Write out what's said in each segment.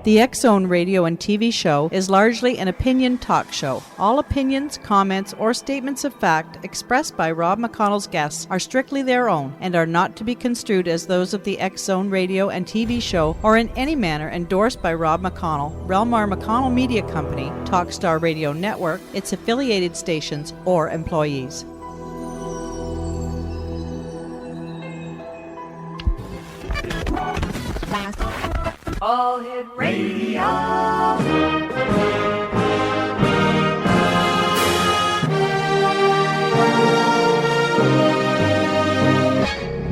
The X-Zone radio and TV show is largely an opinion talk show. All opinions, comments, or statements of fact expressed by Rob McConnell's guests are strictly their own and are not to be construed as those of the X-Zone radio and TV show or in any manner endorsed by Rob McConnell, Relmar McConnell Media Company, Talkstar Radio Network, its affiliated stations, or employees. All Hit Radio.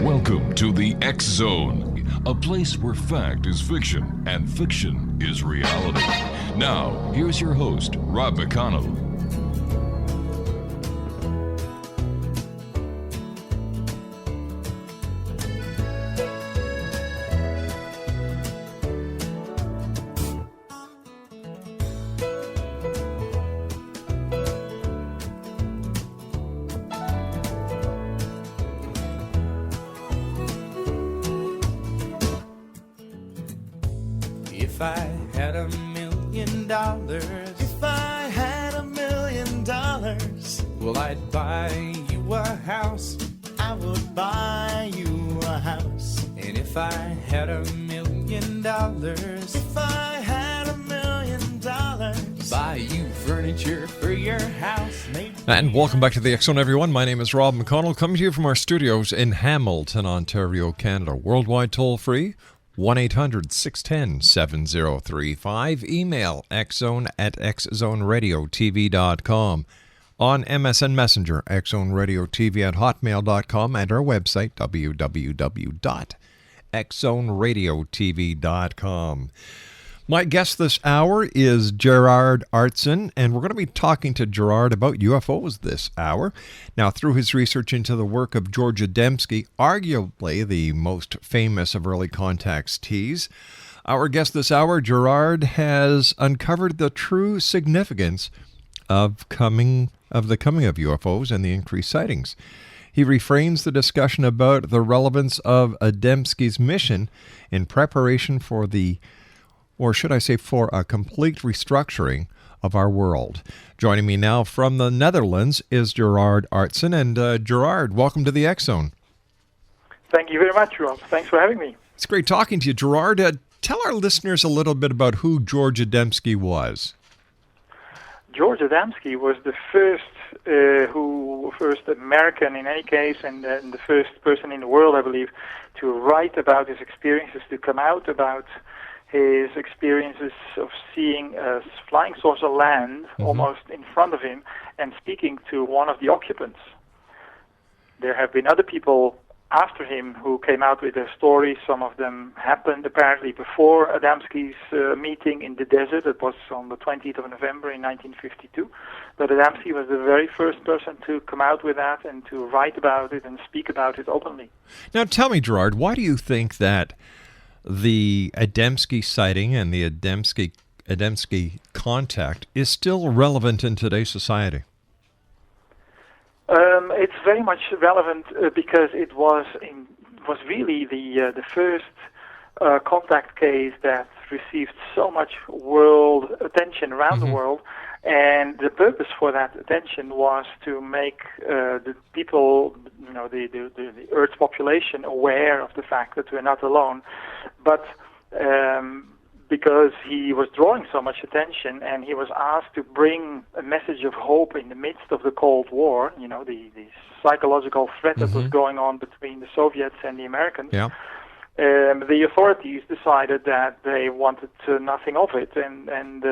Welcome to the X Zone, a place where fact is fiction and fiction is reality. Now, here's your host, Rob McConnell. If I had $1 million, if I had $1 million, well, I'd buy you a house. I would buy you a house. And if I had $1 million, if I had $1 million, buy you furniture for your house. And welcome back to the X Zone, everyone. My name is Rob McConnell, coming to you from our studios in Hamilton, Ontario, Canada. Worldwide toll free. 1-800-610-7035. Email xzone@xzoneradiotv.com. On MSN Messenger, xzoneradiotv@hotmail.com, and our website, www.xzoneradiotv.com. My guest this hour is Gerard Aartsen, and we're going to be talking to Gerard about UFOs this hour. Now, through his research into the work of George Adamski, arguably the most famous of early contactees, our guest this hour, Gerard, has uncovered the true significance of the coming of UFOs and the increased sightings. He reframes the discussion about the relevance of Adamski's mission in preparation for for a complete restructuring of our world. Joining me now from the Netherlands is Gerard Aartsen. And Gerard, welcome to the X Zone. Thank you very much, Rob. Thanks for having me. It's great talking to you, Gerard. Tell our listeners a little bit about who George Adamski was. George Adamski was the first American, in any case, and the first person in the world, I believe, to write about his experiences, to come out about his experiences of seeing a flying saucer land almost in front of him and speaking to one of the occupants. There have been other people after him who came out with their stories. Some of them happened apparently before Adamski's meeting in the desert. It was on the 20th of November in 1952. But Adamski was the very first person to come out with that and to write about it and speak about it openly. Now tell me, Gerard, why do you think that the Adamski sighting and the Adamski contact is still relevant in today's society? It's very much relevant because it was really the first contact case that received so much world attention around the world, and the purpose for that attention was to make the people, the Earth's population, aware of the fact that we're not alone. But because he was drawing so much attention, and he was asked to bring a message of hope in the midst of the Cold War, the psychological threat that was going on between the Soviets and the Americans, the authorities decided that they wanted nothing of it, and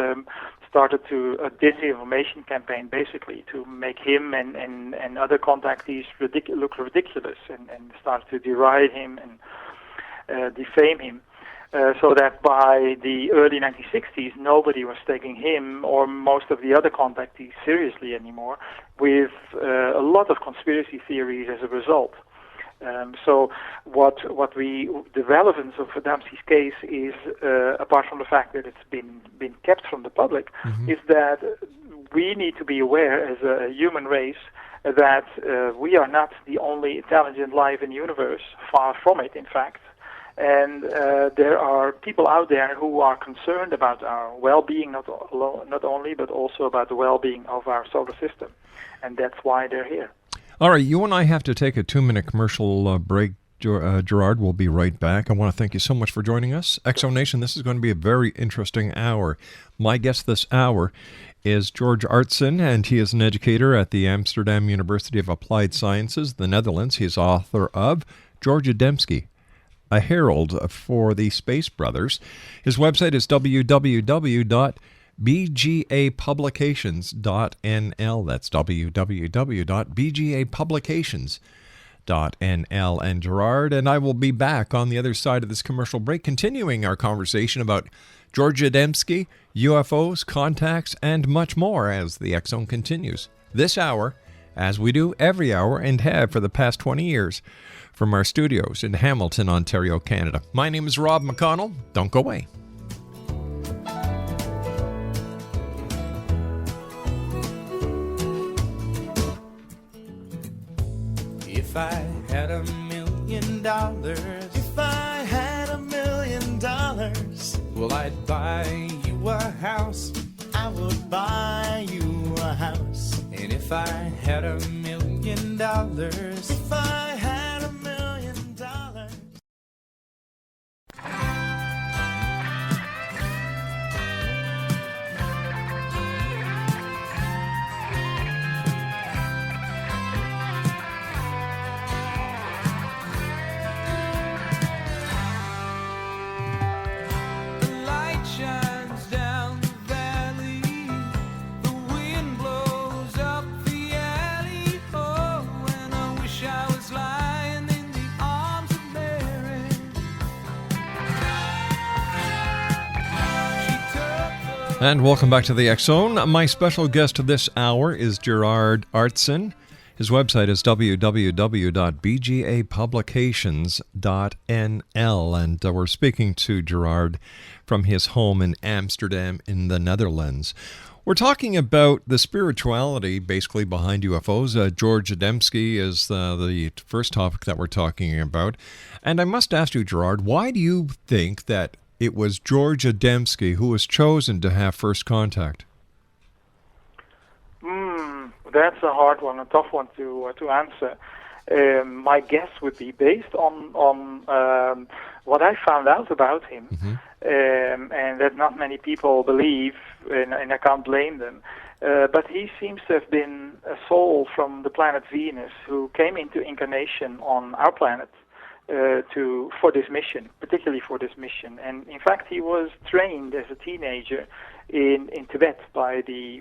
started a disinformation campaign, basically, to make him and other contactees look ridiculous, and started to deride him and defame him. So that by the early 1960s, nobody was taking him or most of the other contactees seriously anymore, with a lot of conspiracy theories as a result. So the relevance of Adamski's case is, apart from the fact that it's been kept from the public, is that we need to be aware as a human race that we are not the only intelligent life in the universe, far from it, in fact. And there are people out there who are concerned about our well-being, not only, but also about the well-being of our solar system. And that's why they're here. All right, you and I have to take a 2-minute commercial break. Gerard, we'll be right back. I want to thank you so much for joining us. Exo Nation, this is going to be a very interesting hour. My guest this hour is Gerard Aartsen, and he is an educator at the Amsterdam University of Applied Sciences, the Netherlands. He is author of Georgia Dembski, a herald for the Space Brothers. His website is www.bgapublications.nl. That's www.bgapublications.nl. And Gerard and I will be back on the other side of this commercial break, continuing our conversation about Georgia Dembski, UFOs, contacts, and much more as the X Zone continues. This hour, as we do every hour and have for the past 20 years, from our studios in Hamilton, Ontario, Canada. My name is Rob McConnell. Don't go away. If I had $1 million, if I had $1 million, well, I'd buy you a house. I would buy you a house. And if I had $1 million, if I had $1 million. And welcome back to the X Zone. My special guest this hour is Gerard Aartsen. His website is www.bgapublications.nl. And we're speaking to Gerard from his home in Amsterdam in the Netherlands. We're talking about the spirituality basically behind UFOs. Georgia Dembski is the first topic that we're talking about. And I must ask you, Gerard, why do you think that it was Georgia Dembski who was chosen to have first contact? That's a hard one, a tough one to answer. My guess would be based on what I found out about him, and that not many people believe, and I can't blame them. But he seems to have been a soul from the planet Venus who came into incarnation on our planet. For this mission, particularly for this mission, and in fact, he was trained as a teenager in Tibet by the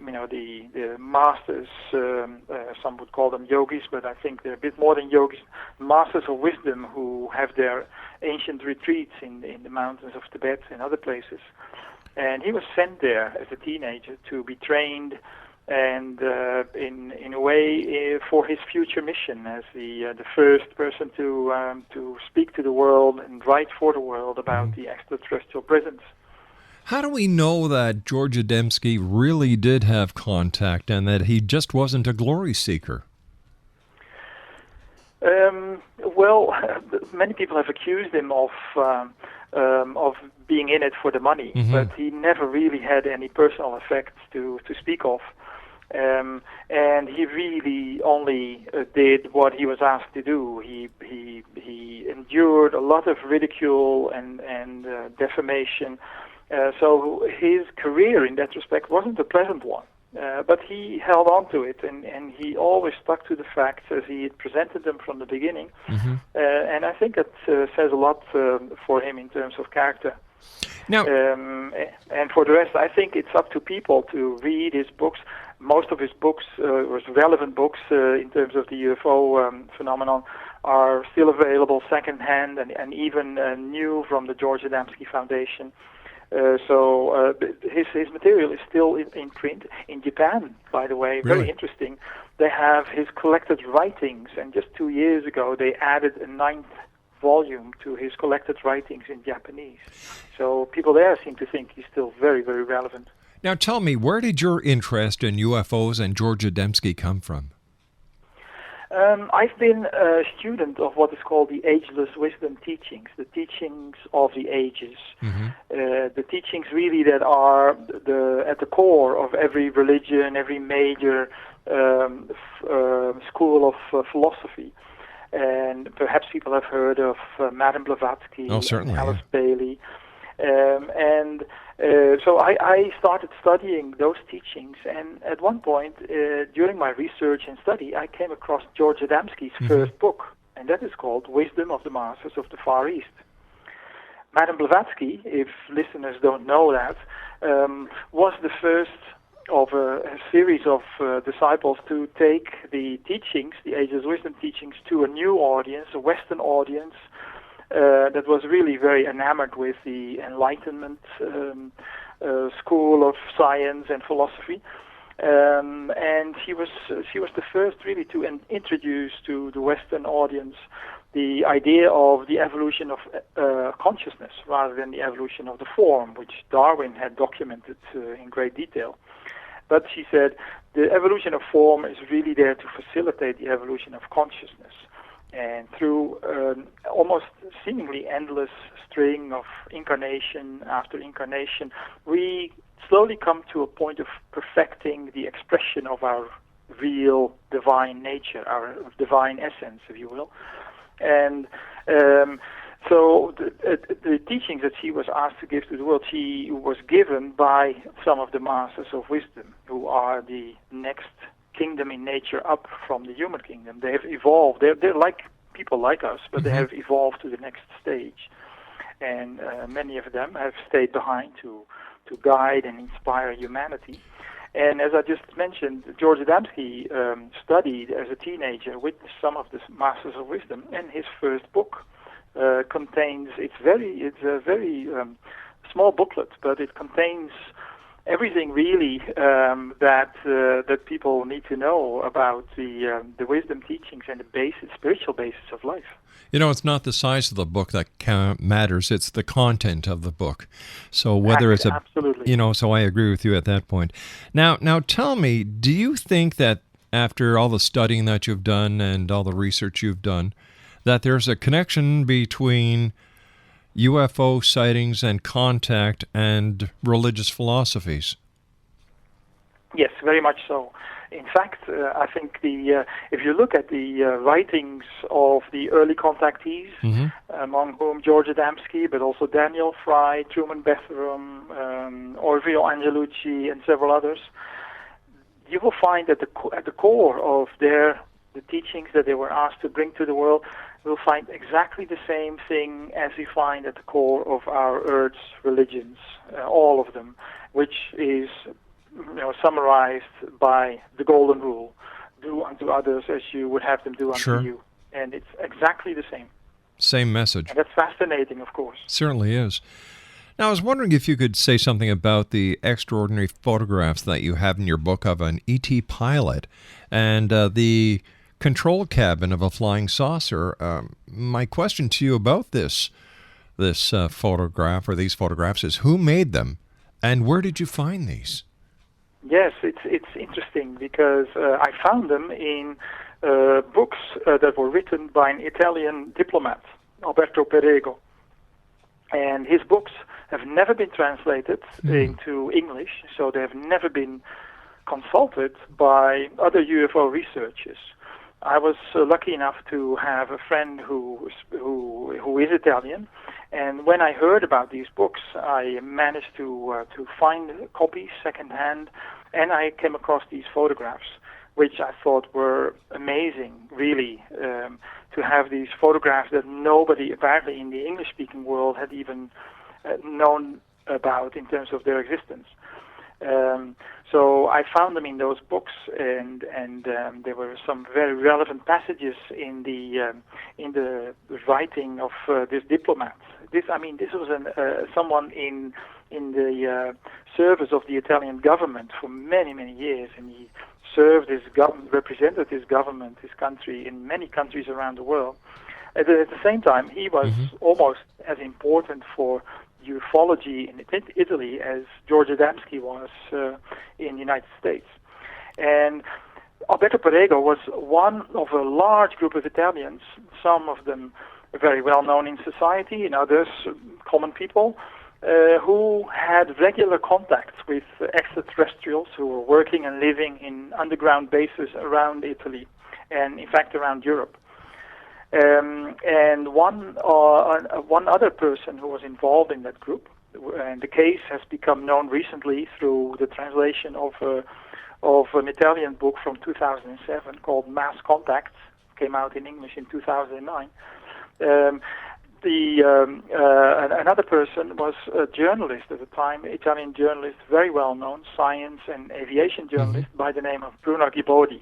masters. Some would call them yogis, but I think they're a bit more than yogis. Masters of wisdom who have their ancient retreats in the mountains of Tibet and other places. And he was sent there as a teenager to be trained and in a way for his future mission as the first person to speak to the world and write for the world about the extraterrestrial presence. How do we know that Georgia Dembski really did have contact and that he just wasn't a glory seeker? Well, many people have accused him of being in it for the money, but he never really had any personal effects to speak of. And he really only did what he was asked to do. He endured a lot of ridicule and defamation. So his career in that respect wasn't a pleasant one. But he held on to it, and he always stuck to the facts as he had presented them from the beginning. And I think it says a lot for him in terms of character. Now, and for the rest, I think it's up to people to read his books. Most of his books, or relevant books in terms of the UFO phenomenon, are still available secondhand and even new from the Georgia Dembski Foundation. So his material is still in print. In Japan, by the way, very interesting. They have his collected writings, and just 2 years ago they added a 9th volume to his collected writings in Japanese. So people there seem to think he's still very, very relevant. Now tell me, where did your interest in UFOs and Georgia Dembski come from? I've been a student of what is called the ageless wisdom teachings, the teachings of the ages. The teachings really that are at the core of every religion, every major school of philosophy. And perhaps people have heard of Madame Blavatsky, and Alice Bailey. So I started studying those teachings, and at one point during my research and study, I came across George Adamski's first book, and that is called Wisdom of the Masters of the Far East. Madame Blavatsky, if listeners don't know that, was the first of a series of disciples to take the teachings, the Ageless Wisdom teachings, to a new audience, a Western audience, that was really very enamored with the Enlightenment school of science and philosophy. And she was the first really to introduce to the Western audience the idea of the evolution of consciousness rather than the evolution of the form, which Darwin had documented in great detail. But she said the evolution of form is really there to facilitate the evolution of consciousness. And through almost seemingly endless string of incarnation after incarnation, we slowly come to a point of perfecting the expression of our real divine nature, our divine essence, if you will. And so the teachings that she was asked to give to the world, she was given by some of the masters of wisdom, who are the next kingdom in nature up from the human kingdom. They have evolved. They're like people like us, but they have evolved to the next stage. And many of them have stayed behind to guide and inspire humanity. And as I just mentioned, George Adamski studied as a teenager with some of the Masters of Wisdom, and his first book contains, it's a very small booklet, but it contains everything really that people need to know about the wisdom teachings and the spiritual basis of life. You know, it's not the size of the book that matters; it's the content of the book. So whether it's absolutely, so I agree with you at that point. Now, tell me, do you think that after all the studying that you've done and all the research you've done, that there's a connection between UFO sightings and contact and religious philosophies? Yes, very much so. In fact, I think if you look at the writings of the early contactees, among whom George Adamski, but also Daniel Fry, Truman Bethurum, Orville Angelucci, and several others, you will find that at the core of the teachings that they were asked to bring to the world, we'll find exactly the same thing as we find at the core of our Earth's religions, all of them, which is summarized by the Golden Rule: do unto others as you would have them do unto you. And it's exactly the same. Same message. And that's fascinating, of course. Certainly is. Now, I was wondering if you could say something about the extraordinary photographs that you have in your book of an ET pilot and the control cabin of a flying saucer. My question to you about this photograph or these photographs is, who made them and where did you find these? Yes, it's interesting because I found them in books that were written by an Italian diplomat, Alberto Perego. And his books have never been translated into English, so they have never been consulted by other UFO researchers. I was lucky enough to have a friend who is Italian, and when I heard about these books, I managed to find copies secondhand, and I came across these photographs, which I thought were amazing, really, to have these photographs that nobody apparently in the English-speaking world had even known about in terms of their existence. So I found them in those books, and there were some very relevant passages in the writing of this diplomat. This was someone in the service of the Italian government for many years, and he served represented his government, his country, in many countries around the world. At the same time, he was almost as important for ufology in Italy as George Adamski was in the United States. And Alberto Perego was one of a large group of Italians, some of them very well known in society, and others common people, who had regular contacts with extraterrestrials who were working and living in underground bases around Italy and, in fact, around Europe. And one other person who was involved in that group, and the case has become known recently through the translation of an Italian book from 2007 called Mass Contacts, came out in English in 2009. Another person was a journalist at the time, Italian journalist, very well known, science and aviation journalist by the name of Bruno Ghibodi.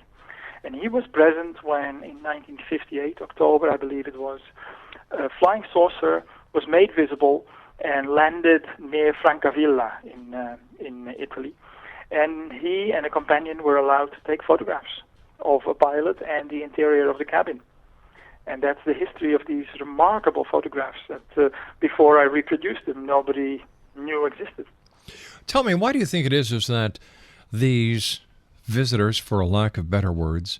And he was present when, in 1958, October, I believe it was, a flying saucer was made visible and landed near Francavilla in Italy. And he and a companion were allowed to take photographs of a pilot and the interior of the cabin. And that's the history of these remarkable photographs that, before I reproduced them, nobody knew existed. Tell me, why do you think it is that these visitors, for a lack of better words,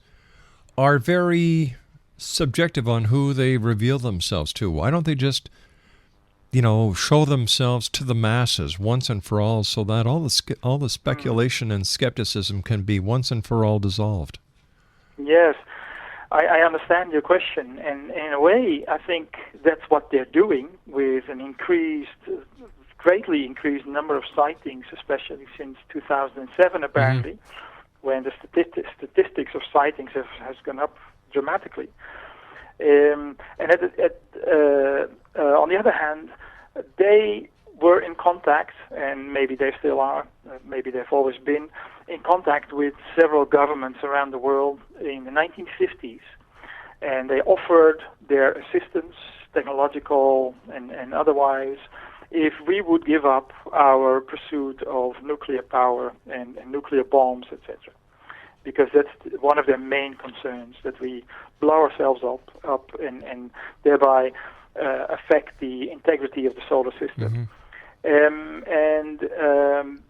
are very subjective on who they reveal themselves to? Why don't they just, show themselves to the masses once and for all, so that all the speculation and skepticism can be once and for all dissolved? Yes. I understand your question, and in a way, I think that's what they're doing with an greatly increased number of sightings, especially since 2007, apparently, when the statistics of sightings has gone up dramatically. And on the other hand, they were in contact, and maybe they still are, maybe they've always been, in contact with several governments around the world in the 1950s. And they offered their assistance, technological and otherwise, if we would give up our pursuit of nuclear power and nuclear bombs, etc. Because that's one of their main concerns, that we blow ourselves up and thereby affect the integrity of the solar system.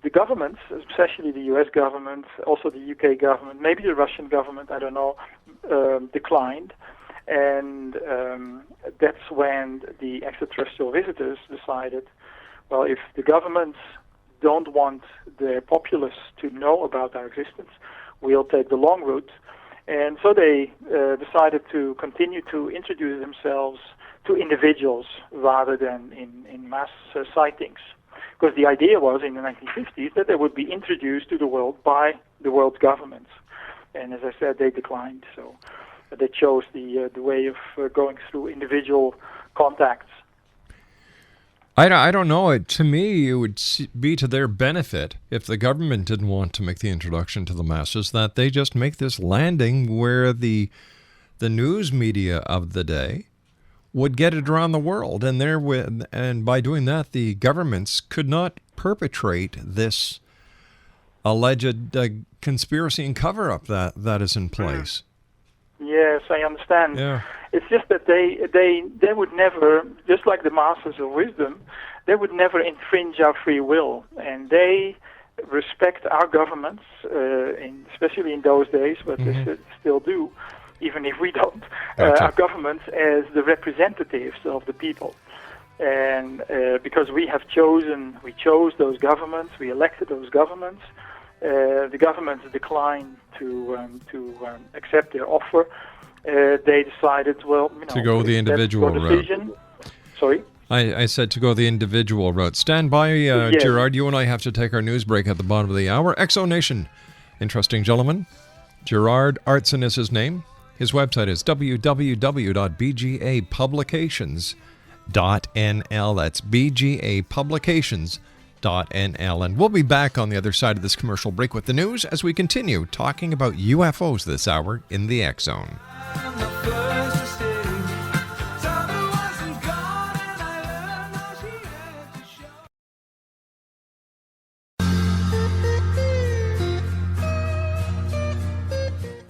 The governments, especially the US government, also the UK government, maybe the Russian government, I don't know, declined. And that's when the extraterrestrial visitors decided, well, if the governments don't want their populace to know about our existence, we'll take the long route. And so they decided to continue to introduce themselves to individuals rather than in mass sightings. Because the idea was in the 1950s that they would be introduced to the world by the world's governments. And as I said, they declined. So they chose the way of going through individual contacts. I don't know. To me, it would be to their benefit if the government didn't want to make the introduction to the masses, that they just make this landing where the news media of the day would get it around the world. And by doing that, the governments could not perpetrate this alleged conspiracy and cover-up that is in place. Yes, I understand. Yeah. It's just that they would never, just like the masters of wisdom, they would never infringe our free will, and they respect our governments, especially in those days, but they still do, even if we don't. Our governments as the representatives of the people, and because we chose those governments, we elected those governments. The governments declined to accept their offer. They decided, to go the individual route. Sorry? I said to go the individual route. Stand by, yes. Gerard. You and I have to take our news break at the bottom of the hour. Exo Nation. Interesting gentleman. Gerard Aartsen is his name. His website is www.bgapublications.nl. That's bgapublications.nl. And we'll be back on the other side of this commercial break with the news as we continue talking about UFOs this hour in the X Zone.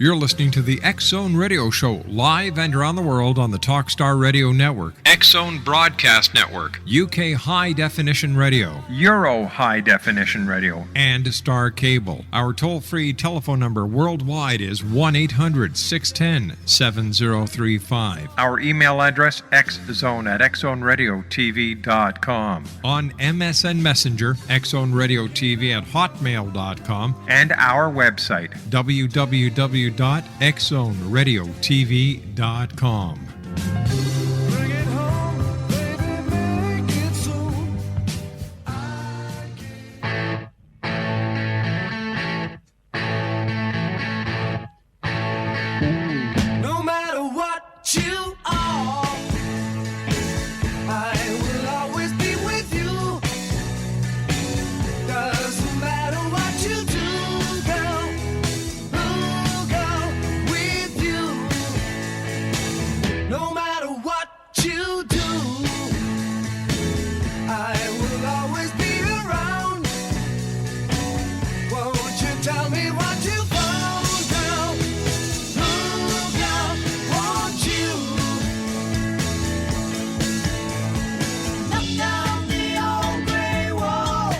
You're listening to the X Zone Radio Show, live and around the world on the Talkstar Radio Network, X Zone Broadcast Network, UK High Definition Radio, Euro High Definition Radio, and Star Cable. Our toll-free telephone number worldwide is 1-800-610-7035. Our email address, xzone@xzoneradiotv.com. On MSN Messenger, xzoneradiotv@hotmail.com, and our website, www.xzoneradiotv.com. Bring it home, baby, make it soon. No matter what you are, I will always be with you. Doesn't matter what you do, girl. Ooh, girl, with you. No matter what you do, I will always be around. Won't you tell me what you found, girl? Ooh, girl, won't you? Knock down the old gray wall.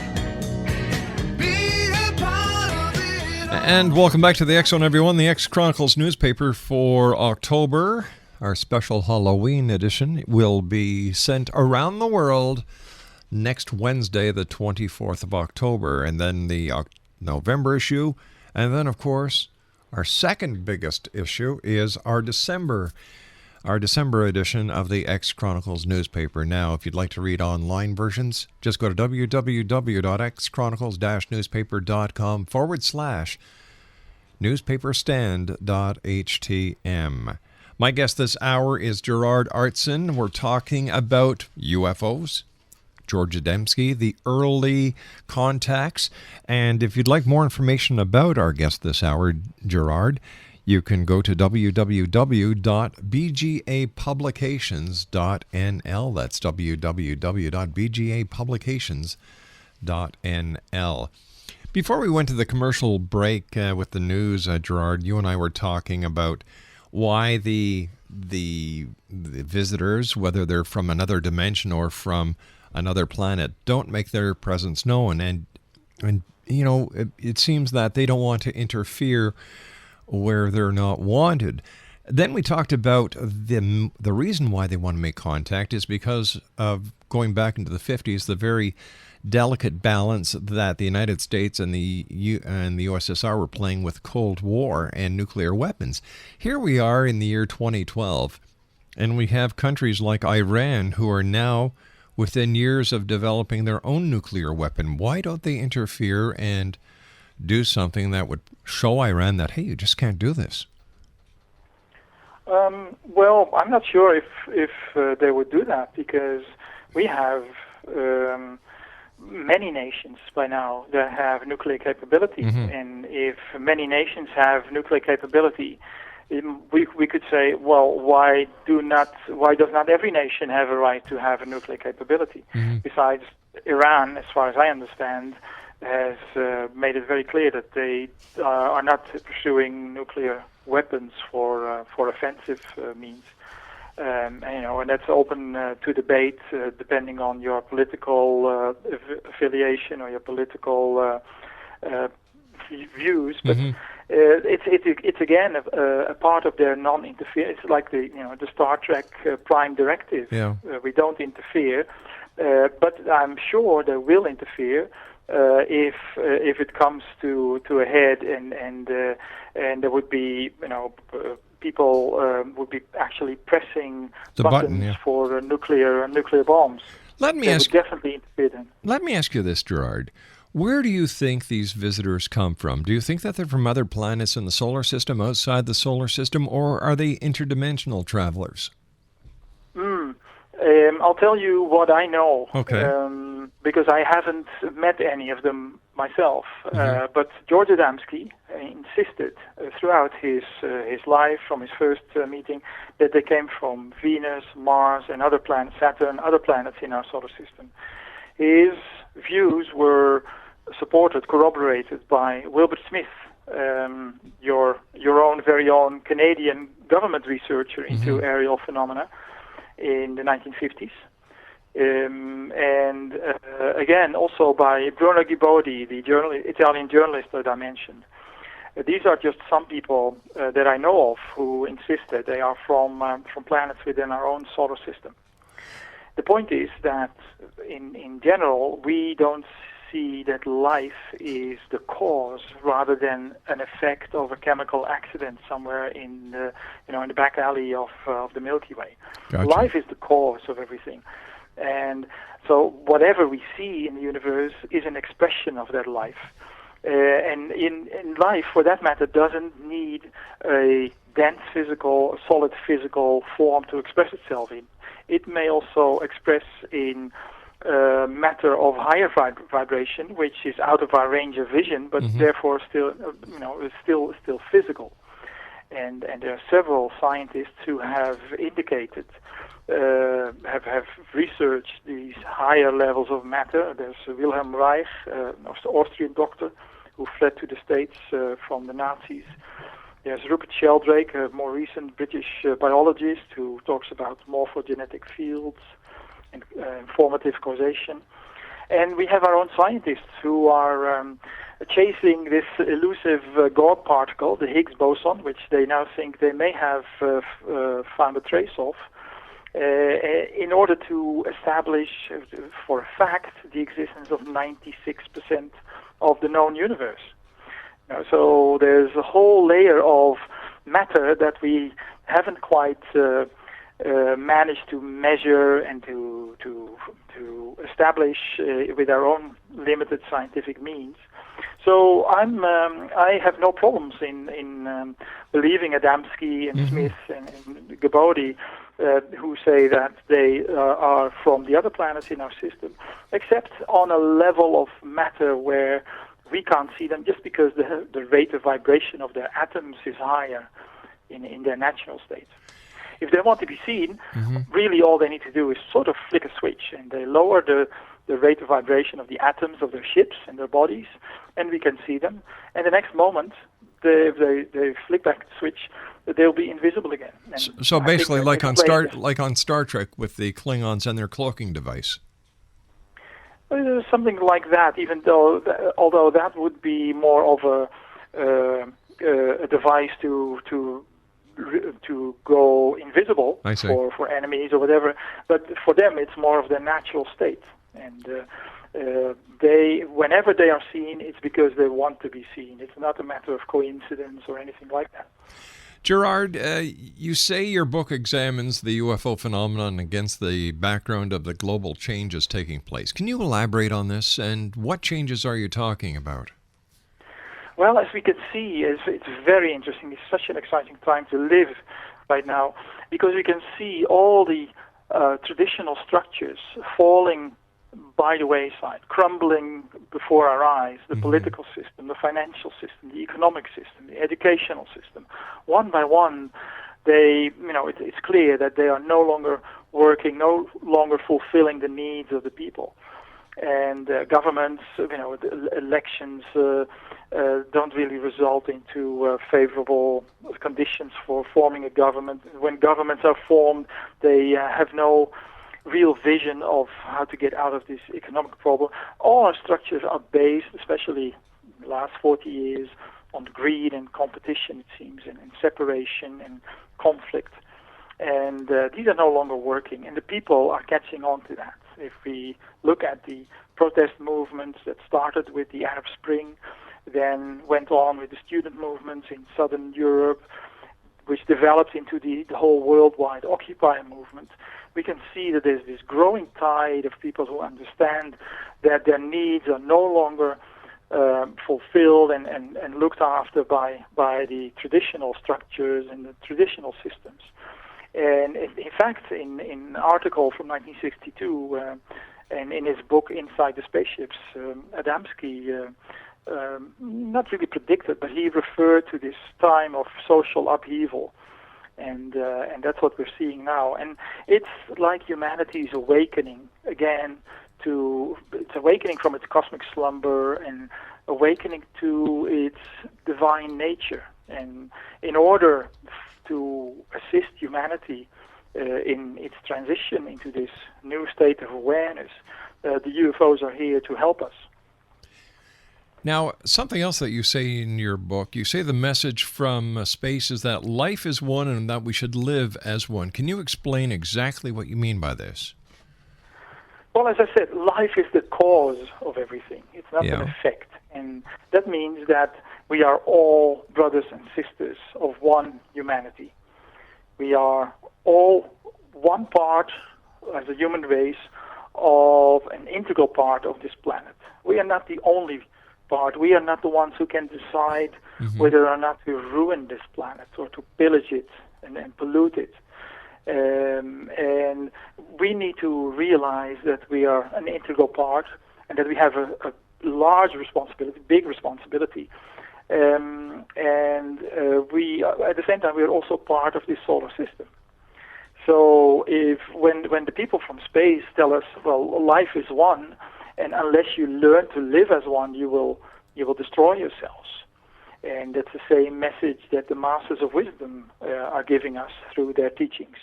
Be a part of it all. And welcome back to the X Zone, everyone. The X Chronicles newspaper for October. Our special Halloween edition will be sent around the world next Wednesday, the 24th of October, and then the November issue. And then, of course, our second biggest issue is our December edition of the X Chronicles newspaper. Now, if you'd like to read online versions, just go to www.xchronicles-newspaper.com/newspaperstand.htm. My guest this hour is Gerard Aartsen. We're talking about UFOs, George Adamski, the early contacts. And if you'd like more information about our guest this hour, Gerard, you can go to www.bgapublications.nl. That's www.bgapublications.nl. Before we went to the commercial break with the news, Gerard, you and I were talking about why the visitors, whether they're from another dimension or from another planet, don't make their presence known. And you know, it seems that they don't want to interfere where they're not wanted. Then we talked about the reason why they want to make contact is because of, going back into the 50s, the very delicate balance that the United States and the USSR were playing with Cold War and nuclear weapons. Here we are in the year 2012, and we have countries like Iran who are now within years of developing their own nuclear weapon. Why don't they interfere and do something that would show Iran that, hey, you just can't do this? Well, I'm not sure if they would do that, because we have many nations by now that have nuclear capability. Mm-hmm. And if many nations have nuclear capability, we could say, well, why does not every nation have a right to have a nuclear capability? Mm-hmm. Besides, Iran, as far as I understand, has made it very clear that they are not pursuing nuclear weapons for offensive means. And that's open to debate, depending on your political affiliation or your political views. But it's again a part of their non-interference. It's like the Star Trek Prime Directive. Yeah. We don't interfere, but I'm sure they will interfere if it comes to a head, and there would be people would be actually pressing the buttons button, for nuclear bombs. Let me They ask. would definitely interfere then. Let me ask you this, Gerard. Where do you think these visitors come from? Do you think that they're from other planets in the solar system, outside the solar system, or are they interdimensional travelers? I'll tell you what I know. Okay. Because I haven't met any of them myself. But George Adamski insisted throughout his life, from his first meeting, that they came from Venus, Mars, and other planets, Saturn, other planets in our solar system. His views were supported, corroborated by Wilbur Smith, your own very own Canadian government researcher into aerial phenomena in the 1950s. Again, also by Bruno Ghibodi, the Italian journalist that I mentioned. These are just some people that I know of who insist that they are from planets within our own solar system. The point is that in general, we don't see that life is the cause rather than an effect of a chemical accident somewhere in the back alley of the Milky Way. Gotcha. Life is the cause of everything. And so whatever we see in the universe is an expression of that life. And in life, for that matter, doesn't need a dense physical, solid physical form to express itself in. It may also express in matter of higher vibration, which is out of our range of vision, but therefore still, is still physical. And there are several scientists who have indicated, have researched these higher levels of matter. There's Wilhelm Reich, an Austrian doctor who fled to the States from the Nazis. There's Rupert Sheldrake, a more recent British biologist who talks about morphogenetic fields and informative causation. And we have our own scientists who are chasing this elusive God particle, the Higgs boson, which they now think they may have found a trace of, in order to establish for a fact the existence of 96% of the known universe. So there's a whole layer of matter that we haven't quite managed to measure and to establish with our own limited scientific means. So I have no problems in believing Adamski and Smith and Ghibodi, who say that they are from the other planets in our system, except on a level of matter where we can't see them, just because the rate of vibration of their atoms is higher in their natural state. If they want to be seen, really all they need to do is sort of flick a switch, and they lower the rate of vibration of the atoms of their ships and their bodies, and we can see them. And the next moment, they flick back the switch, they'll be invisible again. So basically, like on Star Trek with the Klingons and their cloaking device. Something like that, although that would be more of a device to go invisible for enemies or whatever. But for them, it's more of their natural state, and whenever they are seen, it's because they want to be seen. It's not a matter of coincidence or anything like that. Gerard, you say your book examines the UFO phenomenon against the background of the global changes taking place. Can you elaborate on this, and what changes are you talking about? Well, as we can see, it's very interesting. It's such an exciting time to live right now, because we can see all the traditional structures falling by the wayside, crumbling before our eyes, the political system, the financial system, the economic system, the educational system. One by one, it's clear that they are no longer working, no longer fulfilling the needs of the people. And governments, elections don't really result into favorable conditions for forming a government. When governments are formed, they have no real vision of how to get out of this economic problem. All our structures are based, especially in the last 40 years, on greed and competition, it seems, and separation and conflict. And these are no longer working, and the people are catching on to that. If we look at the protest movements that started with the Arab Spring, then went on with the student movements in Southern Europe, which developed into the whole worldwide Occupy movement, we can see that there's this growing tide of people who understand that their needs are no longer fulfilled and looked after by the traditional structures and the traditional systems. And in fact, in an article from 1962, and in his book Inside the Spaceships, Adamski not really predicted, but he referred to this time of social upheaval. And that's what we're seeing now. And it's like humanity is awakening again it's awakening from its cosmic slumber and awakening to its divine nature. And in order to assist humanity in its transition into this new state of awareness, the UFOs are here to help us. Now, something else that you say in your book, you say the message from space is that life is one and that we should live as one. Can you explain exactly what you mean by this? Well, as I said, life is the cause of everything. It's not an effect. And that means that we are all brothers and sisters of one humanity. We are all one part, as a human race, of an integral part of this planet. We are not the only part. We are not the ones who can decide whether or not to ruin this planet or to pillage it and pollute it. And we need to realize that we are an integral part and that we have a large responsibility, big responsibility. We, at the same time, we are also part of this solar system. So when the people from space tell us, well, life is one, and unless you learn to live as one, you will destroy yourselves. And that's the same message that the Masters of Wisdom are giving us through their teachings.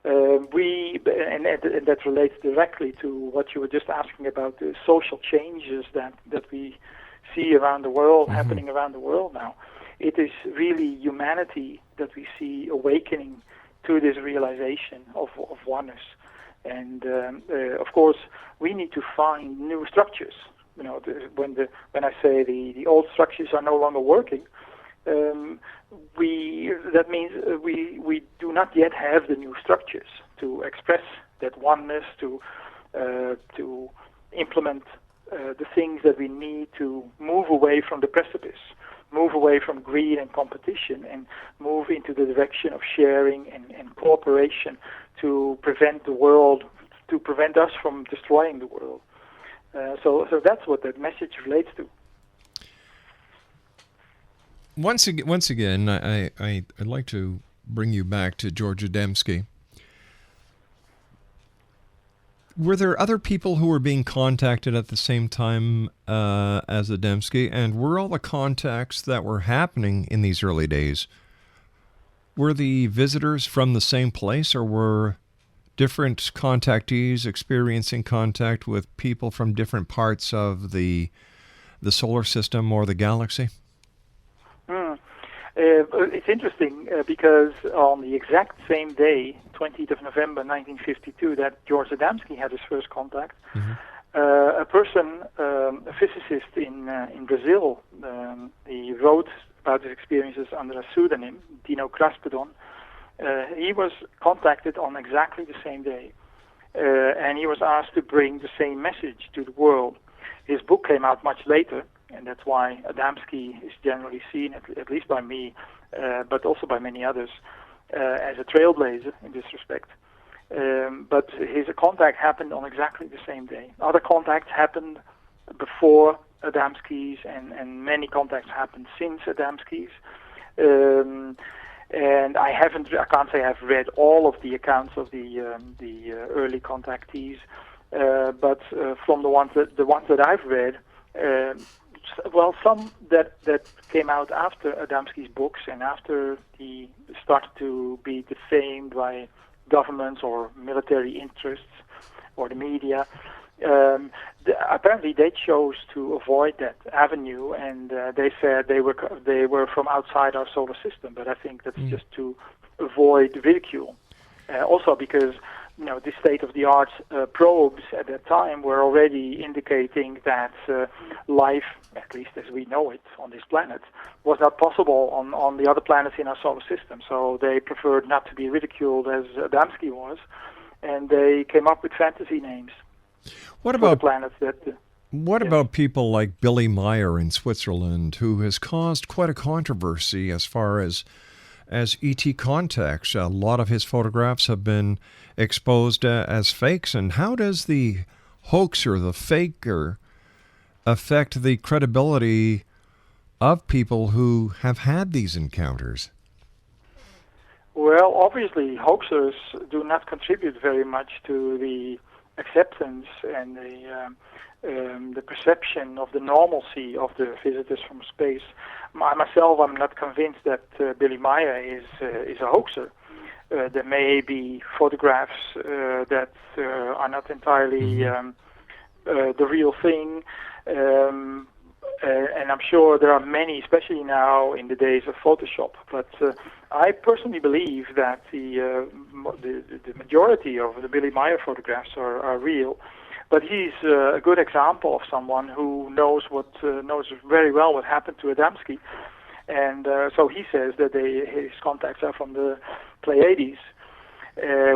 And that relates directly to what you were just asking about, the social changes that we see around the world, happening around the world now. It is really humanity that we see awakening to this realization of oneness. And of course, we need to find new structures. You know, when I say the old structures are no longer working, that means we do not yet have the new structures to express that oneness, to implement the things that we need to move away from the precipice, move away from greed and competition, and move into the direction of sharing and cooperation to prevent the world, to prevent us from destroying the world. So that's what that message relates to. Once again, I'd like to bring you back to George Adamski. Were there other people who were being contacted at the same time as Adamski, and were all the contacts that were happening in these early days, were the visitors from the same place, or were different contactees experiencing contact with people from different parts of the solar system or the galaxy? It's interesting because on the exact same day, 20th of November 1952, that George Adamski had his first contact, a person, a physicist in Brazil, he wrote about his experiences under a pseudonym, Dino Kraspedon. He was contacted on exactly the same day, and he was asked to bring the same message to the world. His book came out much later, and that's why Adamski is generally seen, at least by me, but also by many others, as a trailblazer in this respect. But his contact happened on exactly the same day. Other contacts happened before Adamski's, and many contacts happened since Adamski's. And I can't say I've read all of the accounts of the early contactees, but from the ones that I've read, some that came out after Adamski's books and after he started to be defamed by governments or military interests or the media. Apparently, they chose to avoid that avenue, and they said they were from outside our solar system. But I think that's just to avoid ridicule. Also, because the state-of-the-art probes at that time were already indicating that life, at least as we know it on this planet, was not possible on the other planets in our solar system. So they preferred not to be ridiculed as Adamski was, and they came up with fantasy names. What about planets that? What about people like Billy Meyer in Switzerland, who has caused quite a controversy as far as ET contacts? A lot of his photographs have been exposed as fakes. And how does the hoaxer, the faker, affect the credibility of people who have had these encounters? Well, obviously, hoaxers do not contribute very much to the acceptance and the perception of the normalcy of the visitors from space. Myself, I'm not convinced that Billy Meier is a hoaxer. There may be photographs that are not entirely the real thing, and I'm sure there are many, especially now in the days of Photoshop. But I personally believe that the majority of the Billy Meier photographs are real. But he's a good example of someone who knows very well what happened to Adamski, and so he says that his contacts are from the Pleiades,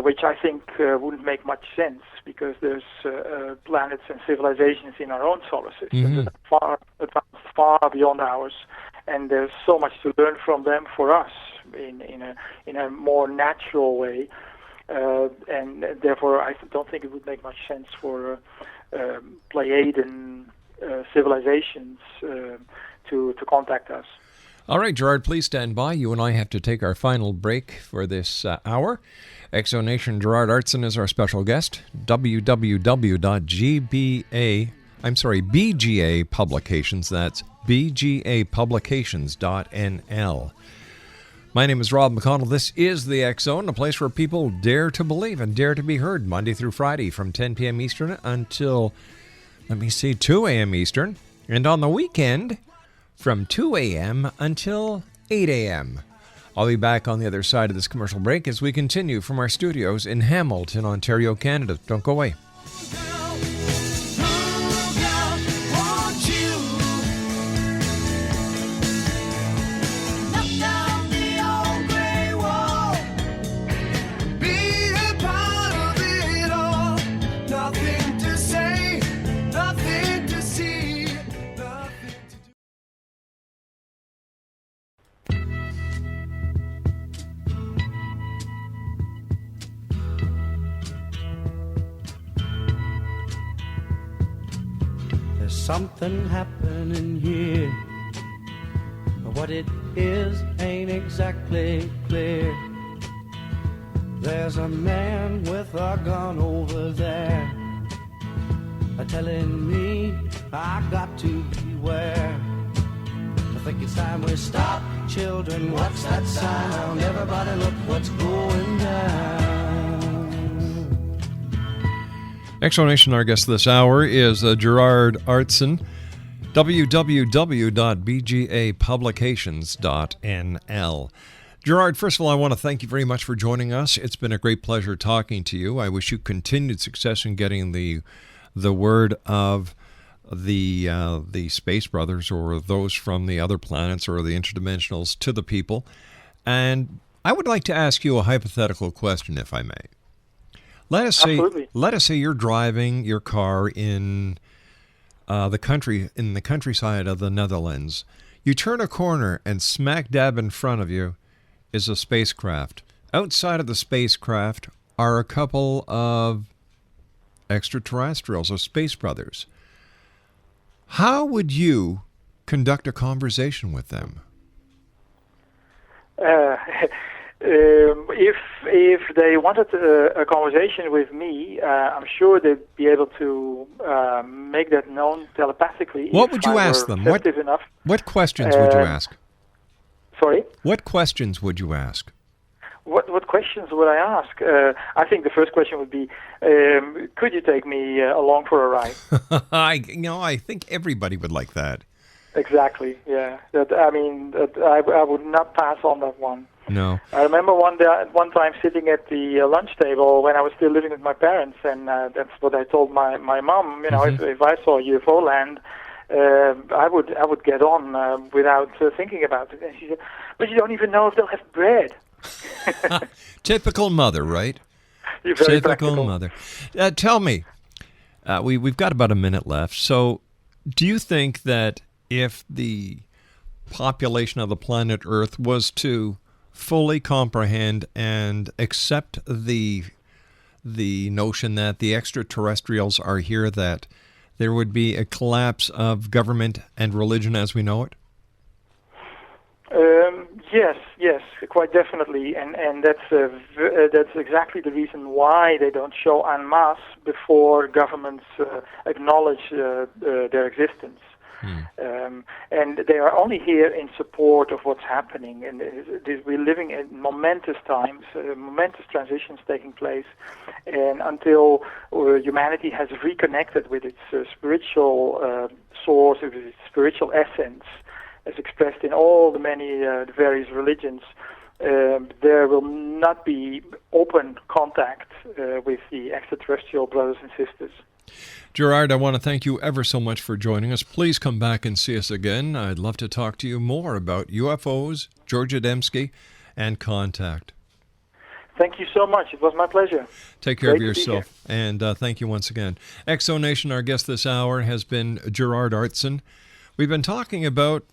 which I think wouldn't make much sense because there's planets and civilizations in our own solar system that are far beyond ours, and there's so much to learn from them for us in a more natural way. And therefore, I don't think it would make much sense for Pleiadian civilizations to contact us. All right, Gerard, please stand by. You and I have to take our final break for this hour. Exonation Gerard Aartsen is our special guest. BGA Publications. That's bgapublications.nl. My name is Rob McConnell. This is the X Zone, a place where people dare to believe and dare to be heard, Monday through Friday from 10 p.m. Eastern until, 2 a.m. Eastern, and on the weekend from 2 a.m. until 8 a.m. I'll be back on the other side of this commercial break as we continue from our studios in Hamilton, Ontario, Canada. Don't go away. Something happening here. What it is ain't exactly clear. There's a man with a gun over there, telling me I got to beware. I think it's time we stop, children. What's that sound? Everybody look what's going down. Explanation, our guest this hour is Gerard Aartsen, www.bgapublications.nl. Gerard, first of all, I want to thank you very much for joining us. It's been a great pleasure talking to you. I wish you continued success in getting the word of the Space Brothers or those from the other planets or the interdimensionals to the people. And I would like to ask you a hypothetical question, if I may. Let us say you're driving your car in the countryside of the Netherlands. You turn a corner and smack dab in front of you is a spacecraft. Outside of the spacecraft are a couple of extraterrestrials or space brothers. How would you conduct a conversation with them? If they wanted a conversation with me, I'm sure they'd be able to make that known telepathically. What would you ask them? What questions would you ask? Sorry? What questions would you ask? What questions would I ask? I think the first question would be, could you take me along for a ride? I think everybody would like that. Exactly, yeah. I would not pass on that one. No. I remember one time sitting at the lunch table when I was still living with my parents, and that's what I told my mom. If I saw UFO land, I would get on without thinking about it. And she said, "But you don't even know if they'll have bread." Typical mother, right? You're very Typical practical. mother. Tell me, we've got about a minute left. So, do you think that if the population of the planet Earth was to fully comprehend and accept the notion that the extraterrestrials are here, that there would be a collapse of government and religion as we know it? Yes, quite definitely, and that's exactly the reason why they don't show en masse before governments acknowledge their existence. And they are only here in support of what's happening. And we're living in momentous times, momentous transitions taking place, and until humanity has reconnected with its spiritual source, with its spiritual essence, as expressed in all the many various religions, there will not be open contact with the extraterrestrial brothers and sisters. Gerard, I want to thank you ever so much for joining us. Please come back and see us again. I'd love to talk to you more about UFOs, Georgia Dembski, and contact. Thank you so much. It was my pleasure. Take care of yourself, and thank you once again. Exonation, our guest this hour has been Gerard Aartsen. We've been talking about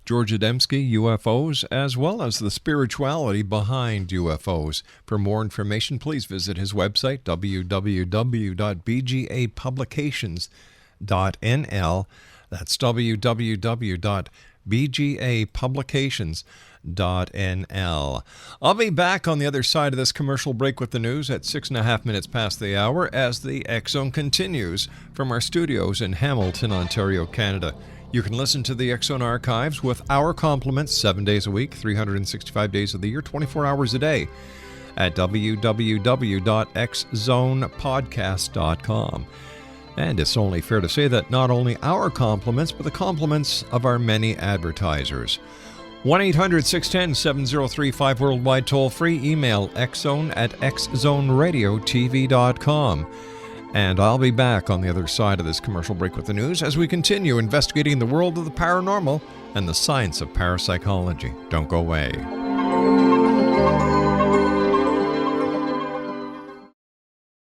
Georgia Dembski, UFOs, as well as the spirituality behind UFOs. For more information, please visit his website, www.bgapublications.nl. That's www.bgapublications.nl. I'll be back on the other side of this commercial break with the news at 6.5 minutes past the hour as the X Zone continues from our studios in Hamilton, Ontario, Canada. You can listen to the X Zone archives with our compliments 7 days a week, 365 days of the year, 24 hours a day at www.xzonepodcast.com. And it's only fair to say that not only our compliments, but the compliments of our many advertisers. 1-800-610-7035 worldwide toll-free. Email xzone@xzoneradiotv.com. And I'll be back on the other side of this commercial break with the news as we continue investigating the world of the paranormal and the science of parapsychology. Don't go away.